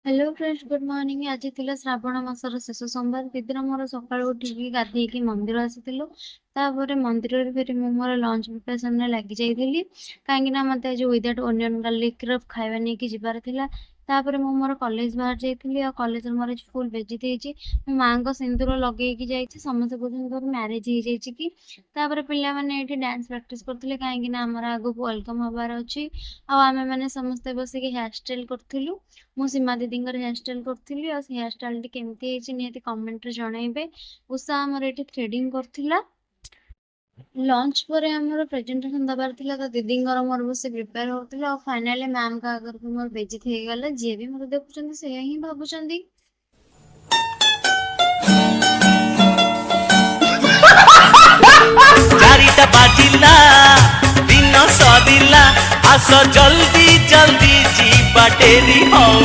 Hello friends, good morning. आज थिला श्रावण मासर शेष सोमवार। दीदीर मोर सकाळु उठिकी गाधेइकी मंदिर आसीथिलु। तापर मंदिर रे फिर मु मोर लंच प्रिपरेशन रे लागि जाइथिली, काहेकि ना मते आज विदाउट ओनियन गार्लिक र खाଇବା नेकी जिबार थिला। तापर मु मोर कॉलेज बाहर जाइथिली आ कॉलेज रे मोर फुल बेजित हेची। मु मां को सिंदूर लगेइकी जाइछि। समस्त कहउछन तोर मैरिज हे जाइछि कि। तापर पिल्ला माने एठी डांस प्रैक्टिस करथिले, काहेकि ना हमर आगु वेलकम हबार अछि। आ आमे माने समस्त बसिकी हेयर स्टाइल करथिलु। मु सीमा दीदींकर हेयर स्टाइल करथिली। आ हेयर स्टाइल टी केमती हेछि निहाती कमेंट रे जणाइबे। उषा हमर एठी थ्रेडिंग करथिला। लंच पर हमर प्रेजेंटेशन दबार थिला, तो दीदींकर मोर बसे प्रिपेयर होथिला। और फाइनली मैम का आगर को मोर बेजित हे गला। जे भी मोर देखुचंदी से ही भाबुचंदी। चारिटा बाजिला दिन सरिला, आस जल्दी जल्दी जी बाटेरी हो।